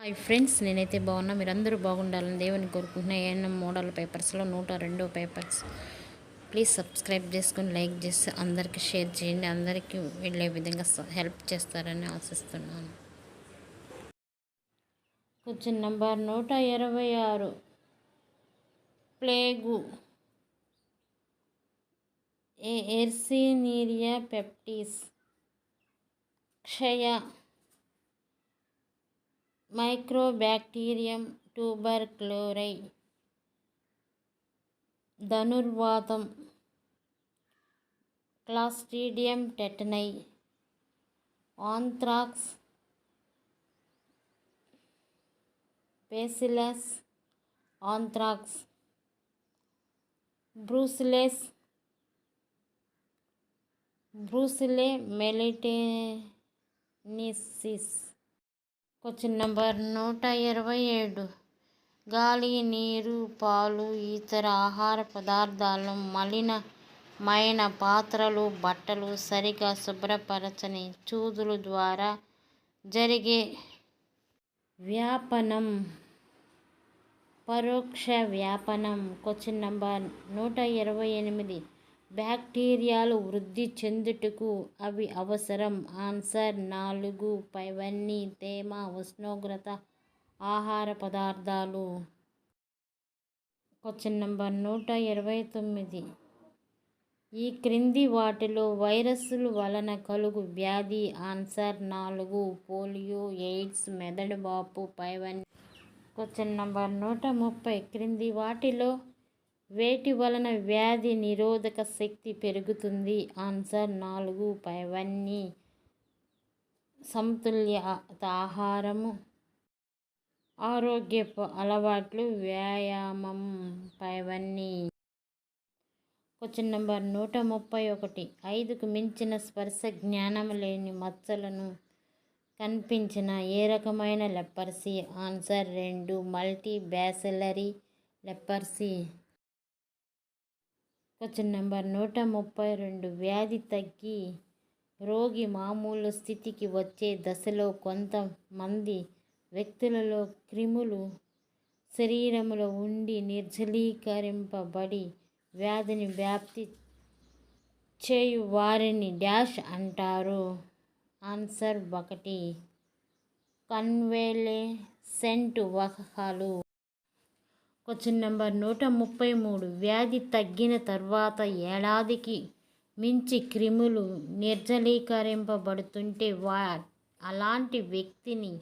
Hi friends, నేనైతే బాగున్నా. మీరందరూ బాగుండాలని దేవుని కోరుకుంటున్నా. ఏఎన్ఎం మోడల్ పేపర్స్లో 102 పేపర్స్. ప్లీజ్ సబ్స్క్రైబ్ చేసుకొని లైక్ చేసి అందరికీ షేర్ చేయండి. అందరికీ వెళ్ళే విధంగా హెల్ప్ చేస్తారని ఆశిస్తున్నాను. Question number 126. Plague Yersinia pestis, క్షయ, మైక్రోబ్యాక్టీరియం ట్యూబర్క్లోరై, ధనుర్వాతం, Clostridium tetani, anthrax, Bacillus anthrax, Brucella melitensis. Question number 127. గాలి, నీరు, పాలు, ఇతర ఆహార పదార్థాలను మలినమైన పాత్రలు, బట్టలు సరిగా శుభ్రపరచని చూదుల ద్వారా జరిగే వ్యాపనం పరోక్ష వ్యాపనం. Question number 128. బ్యాక్టీరియాలు వృద్ధి చెందుటకు అవి అవసరం. ఆన్సర్ 4. పైవన్నీ తేమ, ఉష్ణోగ్రత, ఆహార పదార్థాలు. Question number 129. ఈ క్రింది వాటిలో వైరస్ల వలన కలుగు వ్యాధి. ఆన్సర్ 4. పోలియో, ఎయిడ్స్, మెదడు వాపు. పైవన్నీ. Question number 130. క్రింది వాటిలో వేటి వలన వ్యాధి నిరోధక శక్తి పెరుగుతుంది. ఆన్సర్ 4. పైవన్నీ సమతుల్య ఆహారము, ఆరోగ్యపు అలవాట్లు, వ్యాయామం. పైవన్నీ. Question number 131. 5కు మించిన స్పర్శ జ్ఞానం లేని మచ్చలను కనిపించిన ఏ రకమైన leprosy. Answer 2. Multi bacillary leprosy. Question number 132. వ్యాధి తగ్గి రోగి మామూలు స్థితికి వచ్చే దశలో కొంతమంది వ్యక్తులలో క్రిములు శరీరంలో ఉండి నిర్జలీకరింపబడి వ్యాధిని వ్యాప్తి చేయు వారిని డాష్ అంటారు. ఆన్సర్ 1. కన్వాలెసెంట్ వాహకాలు. Question number 133. వ్యాధి తగ్గిన తర్వాత ఏడాదికి మించి క్రిములు నిర్జలీకరింపబడుతుంటే అలాంటి వ్యక్తిని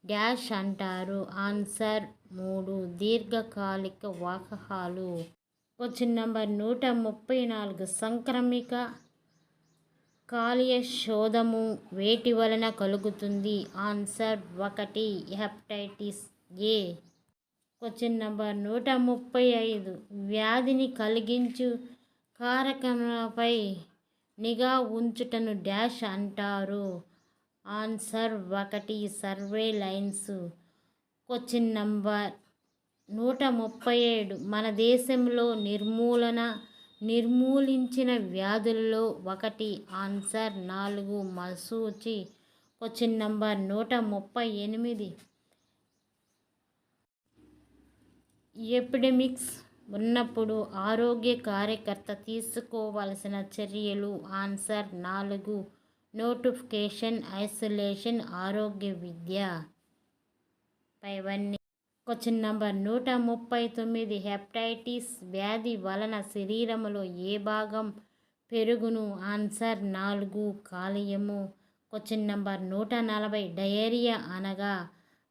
డాష్ అంటారు. ఆన్సర్ 3. దీర్ఘకాలిక వాహకాలు. Question number 134. సంక్రమిక కాలేయశోధము వేటి వలన కలుగుతుంది. Answer 1. Hepatitis A. Question number 135. వ్యాధిని కలిగించు కారకములపై నిఘా ఉంచుటను డాష్ అంటారు. ఆన్సర్ 1. సర్వేలైన్స్. Question number 137. మన దేశంలో నిర్మూలించిన వ్యాధులలో 1. ఆన్సర్ 4. మశూచి. Question number 138. ఎపిడెమిక్స్ ఉన్నప్పుడు ఆరోగ్య కార్యకర్త తీసుకోవలసిన చర్యలు. ఆన్సర్ 4. నోటిఫికేషన్, ఐసోలేషన్, ఆరోగ్య విద్య. పైవన్నీ. Question number 139. హెపటైటిస్ వ్యాధి వలన శరీరంలో ఏ భాగం పెరుగును. ఆన్సర్ 4. కాలేయము. Question number 140. డయేరియా అనగా.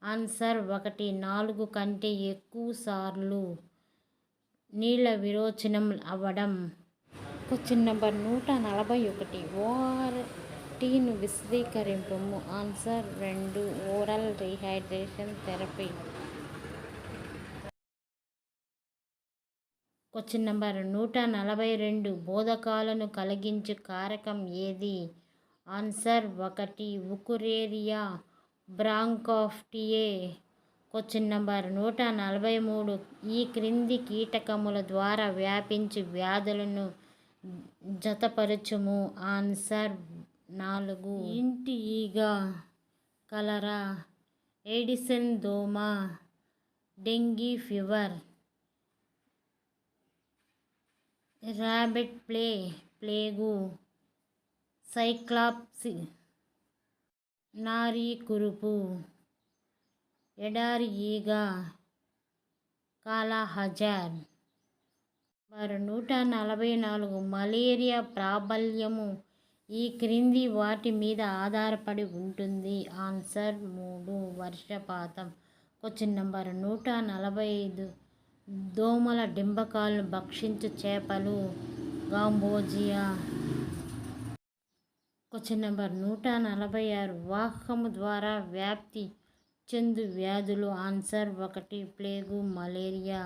ఆన్సర్ 1. 4 కంటే ఎక్కువ సార్లు నీళ్ళ విరోచనం అవ్వడం. Question number 141. ఓఆర్టీను విశదీకరింపము. Answer 2. Oral rehydration therapy. Question number 142. బోధకాలను కలిగించు కారకం ఏది. Answer 1. Wuchereria bancrofti. Question number 143. ఈ క్రింది కీటకముల ద్వారా వ్యాపించు వ్యాధులను జతపరచుము. ఆన్సర్ 4. ఇంటి ఈగ, కలరా, ఎడిసన్ దోమ, dengue fever, rabbit plague, Cyclops, నారీ కురుపు, ఎడారి ఈగ, కాలాహజార్. 144 మలేరియా ప్రాబల్యము ఈ క్రింది వాటి మీద ఆధారపడి ఉంటుంది. ఆన్సర్ 3 వర్షపాతం. క్వశ్చన్ నెంబర్ 145 దోమల డింబకాలను భక్షించు చేపలు గాంబోజియా. క్వశ్చన్ నెంబర్ 146 వాహకము ద్వారా వ్యాప్తి చెందు వ్యాధులు. Answer 1 plague, malaria.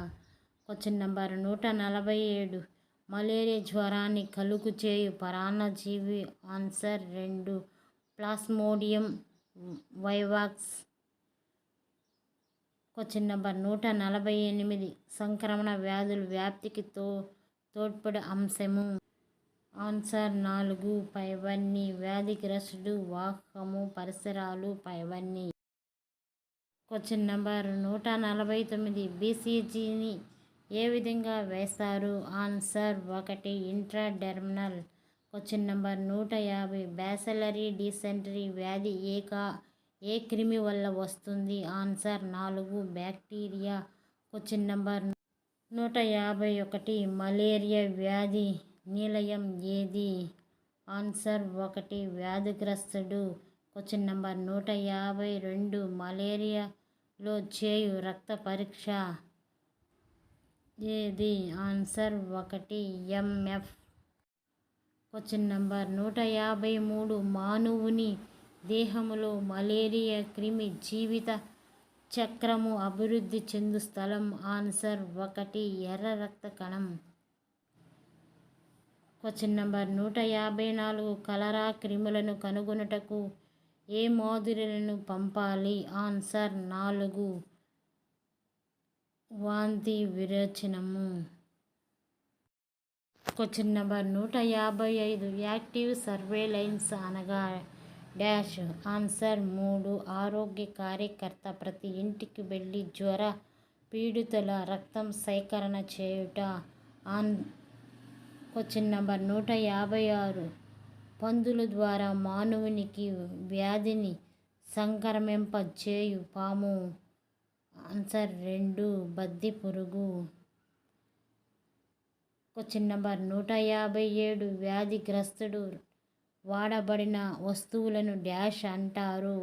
Question number 147 malaria జ్వరాన్ని కలుగు చేయు పరాన్నజీవి. Answer 2 Plasmodium vivax. Question number 148 సంక్రమణ వ్యాధుల వ్యాప్తికి తోడ్పడే అంశము. ఆన్సర్ 4 పైవన్నీ. వ్యాధిగ్రస్తుడు, వాహకము, పరిసరాలు, పైవన్నీ. క్వశ్చన్ నెంబర్ 149 బీసీజీని ఏ విధంగా వేస్తారు. Answer 1 intradermal. Question number 150 bacillary dysentery వ్యాధి ఏ క్రిమి వల్ల వస్తుంది. Answer 4 bacteria. Question number 151 malaria వ్యాధి నిలయం ఏది. ఆన్సర్ 1 వ్యాధిగ్రస్తుడు. క్వశ్చన్ నెంబర్ 152 మలేరియాలో చేయు రక్త పరీక్ష ఏది. Answer 1 MF. క్వశ్చన్ నెంబర్ 153 మానవుని దేహములో మలేరియా క్రిమి జీవిత చక్రము అభివృద్ధి చెందు స్థలం. ఆన్సర్ 1 ఎర్ర రక్త కణం. క్వశ్చన్ నెంబర్ 154 కలరా క్రిములను కనుగొనుటకు ఏ మాదిరిలను పంపాలి. ఆన్సర్ 4 వాంతి విరేచనము. క్వశ్చన్ నెంబర్ 155 యాక్టివ్ సర్వేలెన్స్ అనగా డాష్. ఆన్సర్ 3 ఆరోగ్య కార్యకర్త ప్రతి ఇంటికి వెళ్ళి జ్వర పీడితుల రక్తం సేకరణ చేయుట. క్వశ్చన్ నెంబర్ 156 పందుల ద్వారా మానవునికి వ్యాధిని సంక్రమింపచేయు పాము. ఆన్సర్ 2 బద్ది పురుగు. క్వశ్చన్ నెంబర్ 157 వ్యాధిగ్రస్తుడు వాడబడిన వస్తువులను డాష్ అంటారు.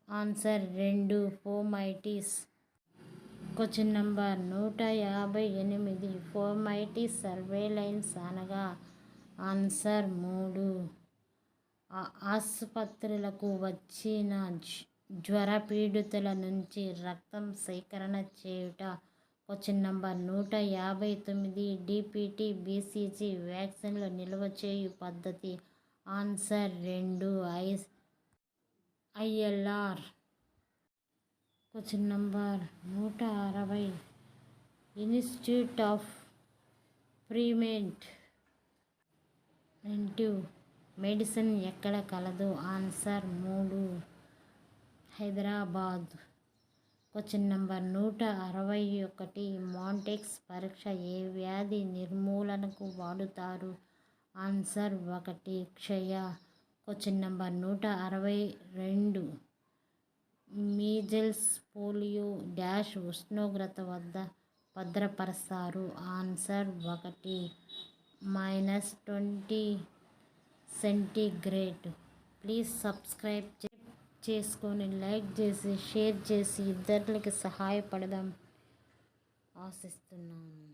ఆన్సర్ 2 ఫోమైటిస్. క్వశ్చన్ నెంబర్ 158 ఫోమైటిస్ సర్వేలెన్స్ అనగా ఆన్సర్ 3 ఆసుపత్రులకు వచ్చిన జ్వర పీడితుల నుంచి రక్తం సేకరణ చేయుట. క్వశ్చన్ నెంబర్ 159 డిపిటి బీసీజీ వ్యాక్సిన్లు నిల్వ చేయు పద్ధతి. Answer 2 ILR. Question number 160 institute of preventive medicine ఎక్కడ కలదు. ఆన్సర్ 3 హైదరాబాద్. క్వశ్చన్ నెంబర్ 161 మాంటెక్స్ పరీక్ష ఏ వ్యాధి నిర్మూలనకు వాడుతారు. ఆన్సర్ 1 క్షయ. Question number 162 measles polio dash ఉష్ణోగ్రత వద్ద భద్రపరుస్తారు. Answer 1 -20 centigrade. ప్లీజ్ సబ్స్క్రైబ్ చేసుకొని లైక్ చేసి షేర్ చేసి ఇతరులకి సహాయపడదాం ఆశిస్తున్నాను.